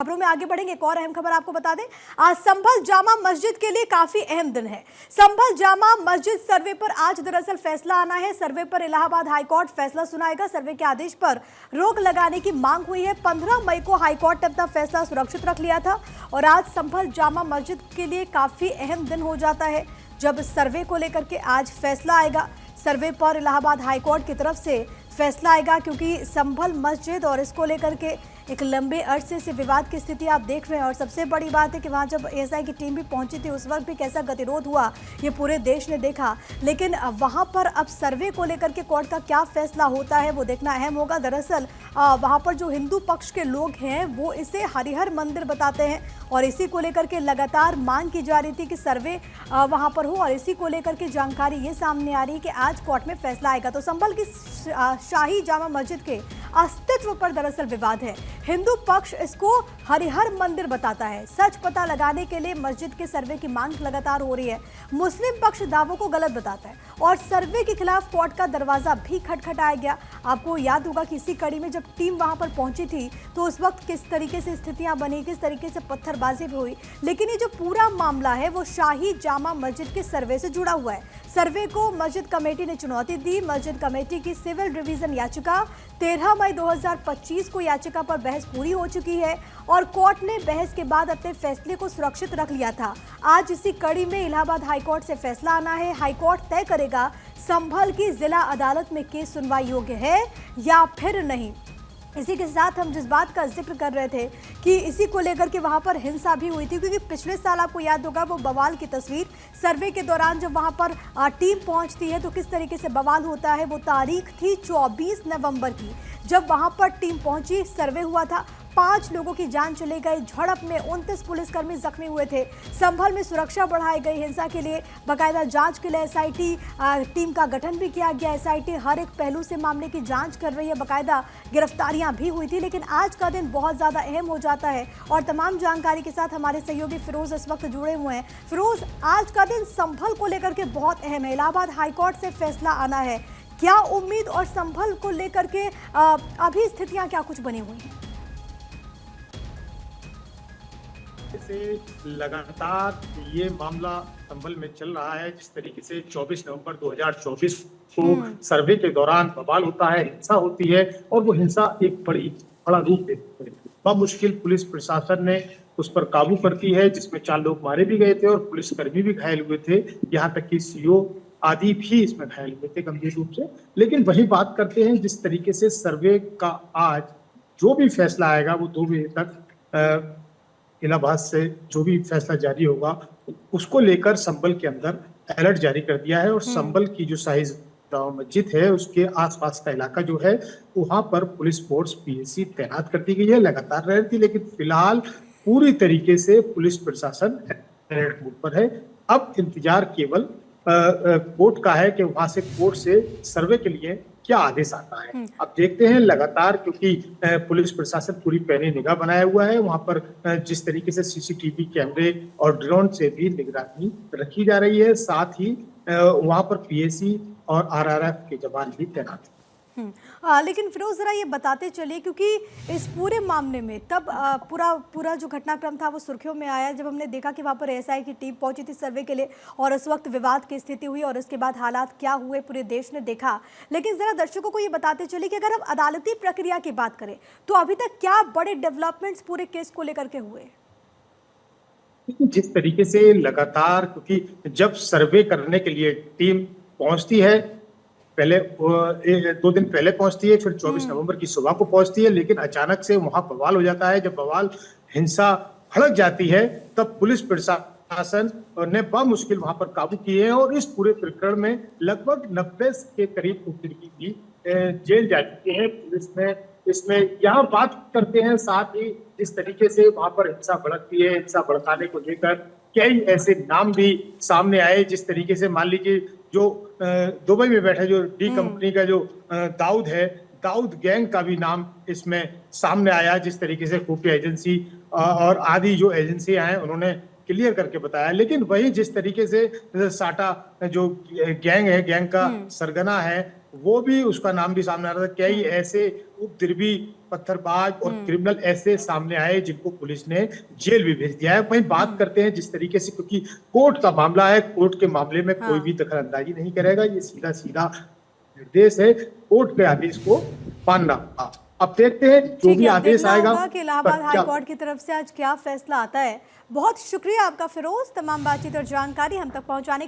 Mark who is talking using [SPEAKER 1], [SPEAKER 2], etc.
[SPEAKER 1] खबरों में आगे बढ़ेंगे, एक और अहम खबर आपको बता दें, आज संभल जामा मस्जिद के लिए काफी अहम दिन है। संभल जामा मस्जिद सर्वे पर आज दरअसल फैसला आना है। सर्वे पर इलाहाबाद हाईकोर्ट फैसला सुनाएगा। सर्वे के आदेश पर रोक लगाने की मांग हुई है। 15 मई को हाईकोर्ट ने अपना फैसला सुरक्षित रख लिया था और आज संभल जामा मस्जिद के लिए काफी अहम दिन हो जाता है जब सर्वे को लेकर के आज फैसला आएगा। सर्वे पर इलाहाबाद हाईकोर्ट की तरफ से फैसला आएगा क्योंकि संभल मस्जिद और इसको लेकर के एक लंबे अरसे से विवाद की स्थिति आप देख रहे हैं। और सबसे बड़ी बात है कि वहां जब एएसआई की टीम भी पहुंची थी उस वक्त भी कैसा गतिरोध हुआ ये पूरे देश ने देखा। लेकिन वहां पर अब सर्वे को लेकर के कोर्ट का क्या फैसला होता है वो देखना अहम होगा। दरअसल वहां पर जो हिंदू पक्ष के लोग हैं वो इसे हरिहर मंदिर बताते हैं और इसी को लेकर के लगातार मांग की जा रही थी कि सर्वे वहां पर हो और इसी को लेकर के जानकारी ये सामने आ रही है कि आज कोर्ट में फैसला आएगा। तो संभल की शाही जामा मस्जिद के अस्तित्व पर दरअसल विवाद है। हिंदू पक्ष इसको हरिहर मंदिर बताता है। सच पता लगाने के लिए मस्जिद के सर्वे की मांग लगातार हो रही है। मुस्लिम पक्ष दावों को गलत बताता है और सर्वे के खिलाफ कोर्ट का दरवाजा भी खटखटाया गया। आपको याद होगा कि इसी कड़ी में जब टीम वहां पर पहुंची थी तो उस वक्त किस तरीके से स्थितियां बनी, किस तरीके से पत्थरबाजी भी हुई। लेकिन ये जो पूरा मामला है वो शाही जामा मस्जिद के सर्वे से जुड़ा हुआ है। सर्वे को मस्जिद कमेटी ने चुनौती दी। मस्जिद कमेटी की सिविल रिवीजन याचिका 13 मई 2025 को याचिका पर बहस पूरी हो चुकी है और कोर्ट ने बहस के बाद अपने फैसले को सुरक्षित रख लिया था। आज इसी कड़ी में इलाहाबाद हाईकोर्ट से फैसला आना है। हाईकोर्ट तय करेगा संभल की जिला अदालत में केस सुनवाई योग्य है या फिर नहीं। इसी के साथ हम जिस बात का जिक्र कर रहे थे कि इसी को लेकर के वहां पर हिंसा भी हुई थी क्योंकि पिछले साल आपको याद होगा वो बवाल की तस्वीर सर्वे के दौरान जब वहां पर टीम पहुंचती है तो किस तरीके से बवाल होता है। वो तारीख थी 24 नवंबर की जब वहां पर टीम पहुंची, सर्वे हुआ था। 5 लोगों की जान चली गई। झड़प में 29 पुलिसकर्मी जख्मी हुए थे। संभल में सुरक्षा बढ़ाई गई। हिंसा के लिए बाकायदा जांच के लिए एसआईटी टीम का गठन भी किया गया। एसआईटी हर एक पहलू से मामले की जांच कर रही है। बाकायदा गिरफ्तारियां भी हुई थी। लेकिन आज का दिन बहुत ज़्यादा अहम हो जाता है और तमाम जानकारी के साथ हमारे सहयोगी फिरोज इस वक्त जुड़े हुए हैं। फिरोज, आज का दिन संभल को लेकर के बहुत अहम है। इलाहाबाद हाईकोर्ट से फैसला आना है। क्या उम्मीद और संभल को लेकर के अभी स्थितियां क्या कुछ बनी हुई हैं?
[SPEAKER 2] से लगातार ये मामला संभल में चल रहा है। जिस तरीके से 24 नवंबर 2024 को सर्वे के दौरान बवाल होता है, हिंसा होती है और वो हिंसा एक बड़ा रूप लेती है। बहुत मुश्किल पुलिस प्रशासन ने उस पर काबू करती है जिसमें 4 लोग मारे भी गए थे और पुलिसकर्मी भी घायल हुए थे। यहाँ तक कि सीओ आदि भी इसमें घायल हुए थे गंभीर रूप से। लेकिन वही बात करते हैं जिस तरीके से सर्वे का आज जो भी फैसला आएगा वो 2 बजे तक इलाहाबाद से जो भी फैसला जारी होगा उसको लेकर संभल के अंदर अलर्ट जारी कर दिया है और संभल की जो शाही जामा मस्जिद है उसके आसपास का इलाका जो है वहां पर पुलिस फोर्स पीएसी तैनात कर दी गई है। लगातार रह रही थी लेकिन फिलहाल पूरी तरीके से पुलिस प्रशासन अलर्ट मोड पर है। अब इंतजार केवल कोर्ट का है कि वहां से कोर्ट से सर्वे के लिए क्या आदेश आता है। अब देखते हैं लगातार, क्योंकि पुलिस प्रशासन पूरी पैनी निगाह बनाया हुआ है। वहां पर जिस तरीके से सीसीटीवी कैमरे और ड्रोन से भी निगरानी रखी जा रही है, साथ ही वहां पर पीएसी और आरआरएफ के जवान भी तैनात हैं।
[SPEAKER 1] लेकिन फिरोज जरा ये बताते चलिए क्योंकि इस पूरे मामले में तब पूरा जो घटनाक्रम था वो सुर्खियों में आया जब हमने देखा कि वहाँ पर एएसआई की टीम पहुंची थी सर्वे के लिए और उस वक्त विवाद की स्थिति हुई और उसके बाद हालात क्या हुए पूरे देश ने देखा। लेकिन जरा दर्शकों को ये बताते चलिए कि अगर हम अदालती प्रक्रिया की बात करें तो अभी तक क्या बड़े डेवलपमेंट्स पूरे केस को लेकर के हुए?
[SPEAKER 2] जिस तरीके से लगातार, क्योंकि जब सर्वे करने के लिए टीम पहुंचती है, पहले 2 दिन पहले पहुंचती है, फिर 24 नवंबर की सुबह को पहुंचती है, लेकिन अचानक से वहां बवाल हो जाता है। जब बवाल हिंसा भड़क जाती है तब पुलिस प्रशासन ने मुश्किल वहां पर काबू किए हैं और इस पूरे प्रकरण में लगभग 90 के करीब उपद्रवी भी जेल जा चुके हैं। पुलिस ने इसमें यहाँ बात करते हैं, साथ ही इस तरीके से वहां पर हिंसा भड़कती है, हिंसा भड़काने को लेकर कई ऐसे नाम भी सामने आए। जिस तरीके से मान लीजिए जो दुबई में बैठे जो डी कंपनी का जो दाऊद है, दाऊद गैंग का भी नाम इसमें सामने आया। जिस तरीके से खुफिया एजेंसी और आदि जो एजेंसियां हैं उन्होंने क्लियर करके बताया। लेकिन वही जिस तरीके से साटा जो गैंग है, गैंग का सरगना है वो भी उसका नाम भी सामने आ रहा था। कई ऐसे उपद्रवी, पत्थरबाज और क्रिमिनल ऐसे सामने आए जिनको पुलिस ने जेल भी भेज दिया है। वहीं बात करते हैं जिस तरीके से, क्योंकि कोर्ट का मामला है, कोर्ट के मामले में कोई भी दखल अंदाजी नहीं करेगा, ये सीधा सीधा निर्देश है, कोर्ट के आदेश को मानना। अब देखते हैं जो भी आदेश आएगा
[SPEAKER 1] कि इलाहाबाद हाई कोर्ट की तरफ से आज क्या फैसला आता है। बहुत शुक्रिया आपका फिरोज, तमाम बातचीत और जानकारी हम तक पहुंचाने के लिए।